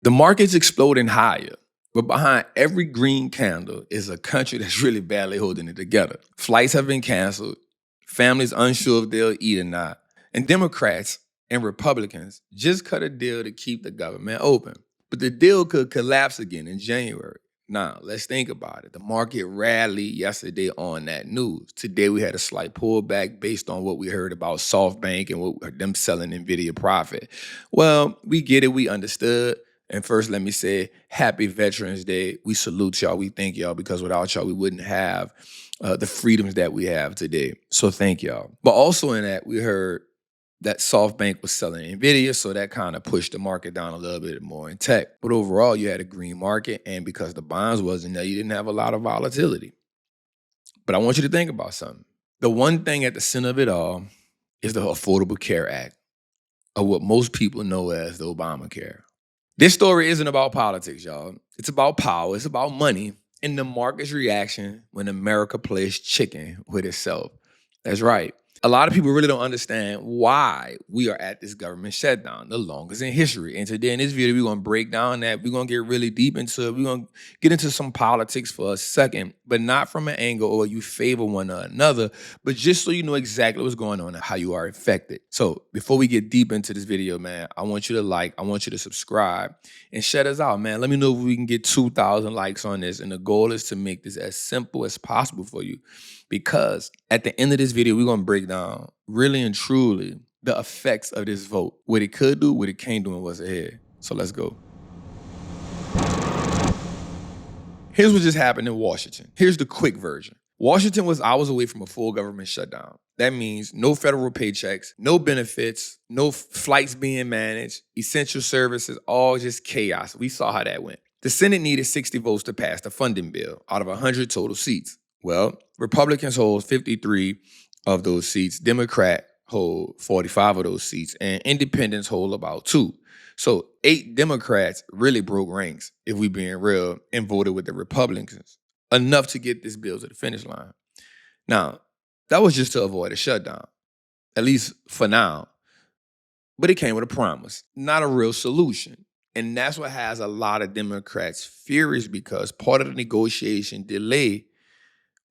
The market's exploding higher, but behind every green candle is a country that's really badly holding it together. Flights have been canceled, families unsure if they'll eat or not, and Democrats and Republicans just cut a deal to keep the government open. But the deal could collapse again in January. Now, let's think about it. The market rallied yesterday on that news. Today, we had a slight pullback based on what we heard about SoftBank and what them selling NVIDIA profit. Well, we get it. We understood. And first, let me say, happy Veterans Day. We salute y'all. We thank y'all because without y'all, we wouldn't have the freedoms that we have today. So thank y'all. But also in that, we heard that SoftBank was selling NVIDIA, so that kind of pushed the market down a little bit more in tech. But overall, you had a green market, and because the bonds wasn't there, you didn't have a lot of volatility. But I want you to think about something. The one thing at the center of it all is the Affordable Care Act, or what most people know as the Obamacare. This story isn't about politics, y'all. It's about power. It's about money and the market's reaction when America plays chicken with itself. That's right. A lot of people really don't understand why we are at this government shutdown, the longest in history. And today in this video, we're going to break down that. We're going to get really deep into it. We're going to get into some politics for a second, but not from an angle or you favor one or another, but just so you know exactly what's going on and how you are affected. So before we get deep into this video, man, I want you to like, I want you to subscribe and shut us out, man. Let me know if we can get 2,000 likes on this. And the goal is to make this as simple as possible for you. Because at the end of this video, we're going to break down really and truly the effects of this vote, what it could do, what it can't do, and what's ahead. So let's go. Here's what just happened in Washington. Here's the quick version. Washington was hours away from a full government shutdown. That means no federal paychecks, no benefits, no flights being managed, essential services, all just chaos. We saw how that went. The Senate needed 60 votes to pass the funding bill out of 100 total seats. Well, Republicans hold 53 of those seats, Democrats hold 45 of those seats, and independents hold about 2. So 8 Democrats really broke ranks, if we being real, and voted with the Republicans, enough to get this bill to the finish line. Now, that was just to avoid a shutdown, at least for now. But it came with a promise, not a real solution. And that's what has a lot of Democrats furious because part of the negotiation delay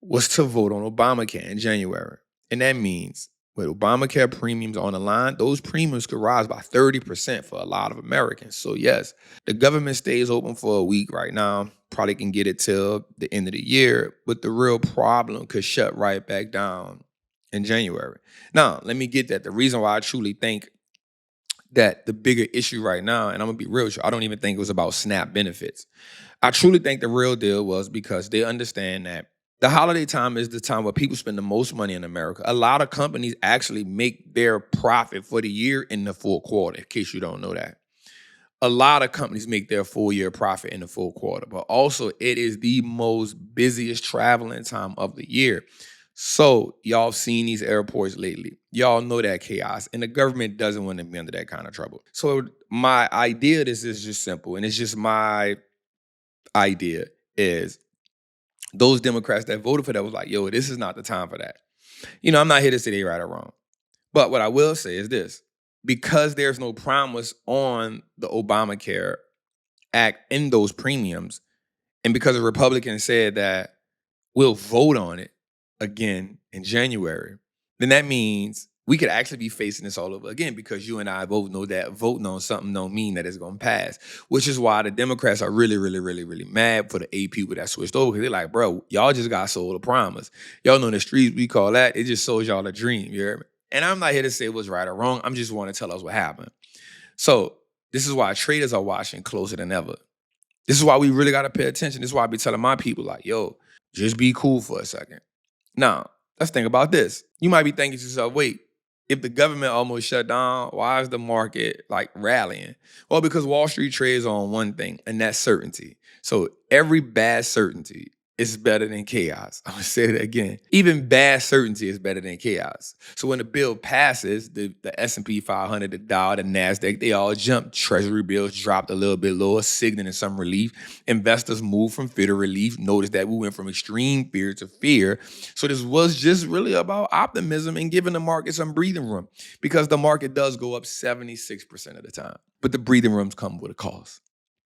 was to vote on Obamacare in January. And that means with Obamacare premiums on the line, those premiums could rise by 30% for a lot of Americans. So yes, the government stays open for a week right now, probably can get it till the end of the year, but the real problem could shut right back down in January. Now, let me get that. The reason why I truly think that the bigger issue right now, and I'm gonna be real with you, I don't even think it was about SNAP benefits. I truly think the real deal was because they understand that the holiday time is the time where people spend the most money in America. A lot of companies actually make their profit for the year in the full quarter, in case you don't know that. A lot of companies make their full year profit in the full quarter, but also it is the most busiest traveling time of the year. So y'all seen these airports lately. Y'all know that chaos, and the government doesn't want to be under that kind of trouble. So my idea, this is just simple, and it's just my idea, is those Democrats that voted for that was like, yo, this is not the time for that. You know, I'm not here to say they right or wrong. But what I will say is this. Because there's no promise on the Obamacare Act in those premiums, and because the Republicans said that we'll vote on it again in January, then that means we could actually be facing this all over again because you and I both know that voting on something don't mean that it's going to pass, which is why the Democrats are really, really, really, really mad for the 8 people that switched over because they're like, bro, y'all just got sold a promise. Y'all know in the streets we call that, it just sold y'all a dream, you hear me? And I'm not here to say what's right or wrong. I'm just want to tell us what happened. So this is why traders are watching closer than ever. This is why we really got to pay attention. This is why I be telling my people like, yo, just be cool for a second. Now, let's think about this. You might be thinking to yourself, wait, if the government almost shut down, why is the market like rallying? Well, because Wall Street trades on one thing, and that's certainty. So every bad certainty is better than chaos. I'm gonna say it again. Even bad certainty is better than chaos. So when the bill passes, the S&P 500, the Dow, the NASDAQ, they all jump. Treasury bills dropped a little bit lower, signaling some relief. Investors moved from fear to relief. Notice that we went from extreme fear to fear. So this was just really about optimism and giving the market some breathing room because the market does go up 76% of the time. But the breathing rooms come with a cost.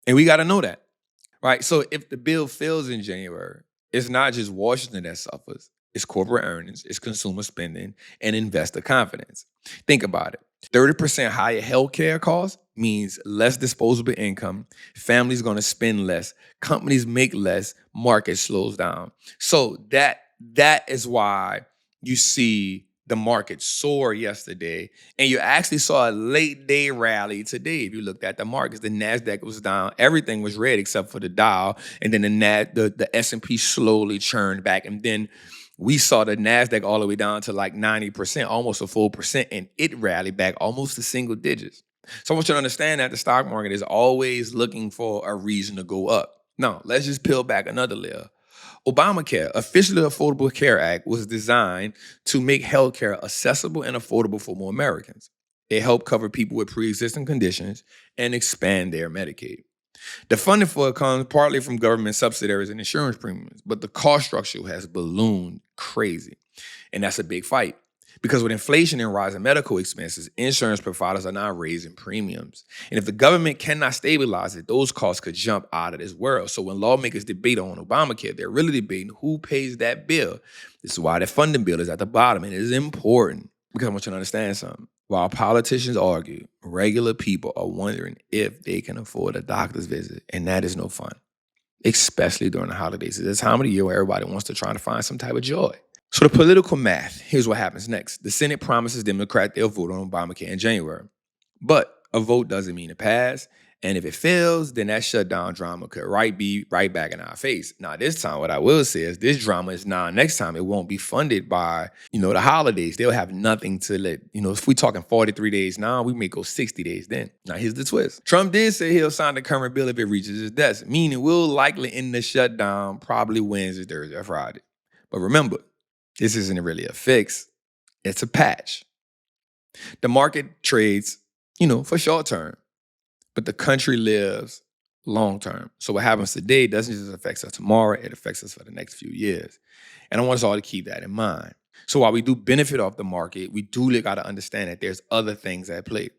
And we got to know that, right? So if the bill fails in January, it's not just Washington that suffers. It's corporate earnings, it's consumer spending, and investor confidence. Think about it. 30% higher healthcare costs means less disposable income. Families going to spend less. Companies make less. Market slows down. So that is why you see the market soar yesterday, and you actually saw a late day rally today. If you looked at the markets, the Nasdaq was down. Everything was red except for the Dow, and then the S&P slowly churned back, and then we saw the Nasdaq all the way down to like 90%, almost a full percent, and it rallied back almost to single digits. So I want you to understand that the stock market is always looking for a reason to go up. Now, let's just peel back another layer. Obamacare, officially Affordable Care Act, was designed to make healthcare accessible and affordable for more Americans. It helped cover people with pre-existing conditions and expand their Medicaid. The funding for it comes partly from government subsidies and insurance premiums, but the cost structure has ballooned crazy. And that's a big fight. Because with inflation and rising medical expenses, insurance providers are now raising premiums. And if the government cannot stabilize it, those costs could jump out of this world. So when lawmakers debate on Obamacare, they're really debating who pays that bill. This is why the funding bill is at the bottom. And it is important because I want you to understand something. While politicians argue, regular people are wondering if they can afford a doctor's visit. And that is no fun, especially during the holidays. It's a time of the year where everybody wants to try to find some type of joy. So the political math, here's what happens next. The Senate promises Democrats they'll vote on Obamacare in January. But a vote doesn't mean it passed. And if it fails, then that shutdown drama could be right back in our face. Now, this time, what I will say is this drama is now next time. It won't be funded by, the holidays. They'll have nothing to let, if we're talking 43 days now, we may go 60 days then. Now, here's the twist. Trump did say he'll sign the current bill if it reaches his desk, meaning we'll likely end the shutdown probably Wednesday, Thursday, or Friday. But remember, this isn't really a fix. It's a patch. The market trades, for short term, but the country lives long term. So what happens today doesn't just affect us tomorrow, it affects us for the next few years. And I want us all to keep that in mind. So while we do benefit off the market, we do got to understand that there's other things at play.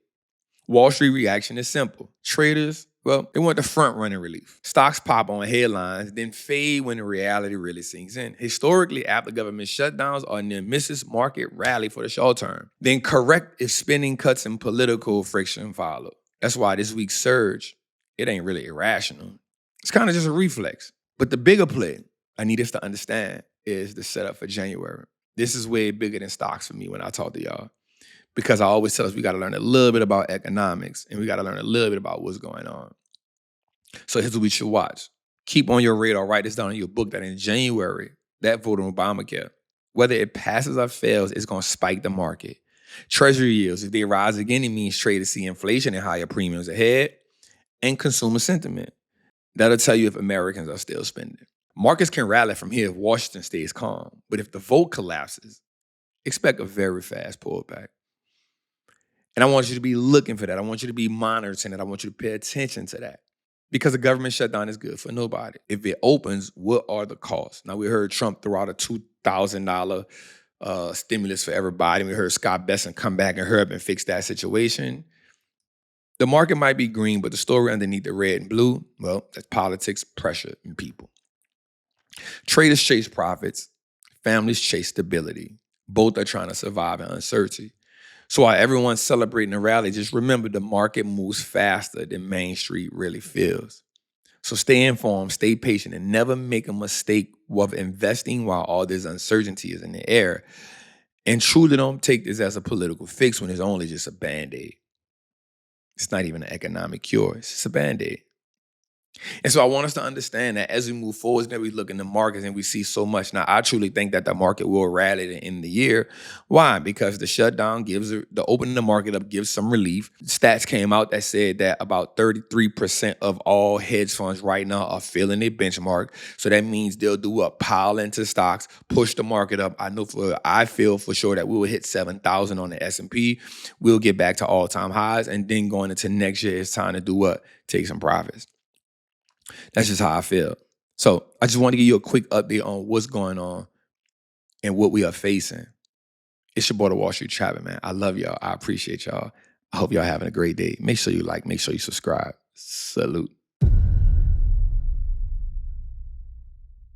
Wall Street reaction is simple. Traders, they want the front running relief. Stocks pop on headlines, then fade when the reality really sinks in. Historically, after government shutdowns or near misses, market rally for the short term. Then correct if spending cuts and political friction follow. That's why this week's surge, it ain't really irrational. It's kind of just a reflex. But the bigger play I need us to understand is the setup for January. This is way bigger than stocks for me when I talk to y'all. Because I always tell us we got to learn a little bit about economics and we got to learn a little bit about what's going on. So here's what we should watch. Keep on your radar, write this down in your book that in January, that vote on Obamacare, whether it passes or fails, it's going to spike the market. Treasury yields, if they rise again, it means traders see inflation and higher premiums ahead, and consumer sentiment. That'll tell you if Americans are still spending. Markets can rally from here if Washington stays calm, but if the vote collapses, expect a very fast pullback. And I want you to be looking for that. I want you to be monitoring it. I want you to pay attention to that. Because a government shutdown is good for nobody. If it opens, what are the costs? Now, we heard Trump throw out a $2,000 stimulus for everybody. We heard Scott Bessent come back and hurry up and fix that situation. The market might be green, but the story underneath the red and blue, that's politics, pressure, and people. Traders chase profits. Families chase stability. Both are trying to survive in uncertainty. So while everyone's celebrating the rally, just remember the market moves faster than Main Street really feels. So stay informed, stay patient, and never make a mistake of investing while all this uncertainty is in the air. And truly don't take this as a political fix when it's only just a Band-Aid. It's not even an economic cure. It's just a Band-Aid. And so I want us to understand that as we move forward, we look in the markets and we see so much. Now, I truly think that the market will rally at the end of the year. Why? Because the shutdown the opening the market up gives some relief. Stats came out that said that about 33% of all hedge funds right now are filling their benchmark. So that means they'll do a pile into stocks, push the market up. I feel for sure that we will hit 7,000 on the S&P. We'll get back to all-time highs. And then going into next year, it's time to do what? Take some profits. That's just how I feel. So I just want to give you a quick update on what's going on and what we are facing. It's your boy, the Wall Street Trapper, man. I love y'all. I appreciate y'all. I hope y'all having a great day. Make sure you like, make sure you subscribe. Salute.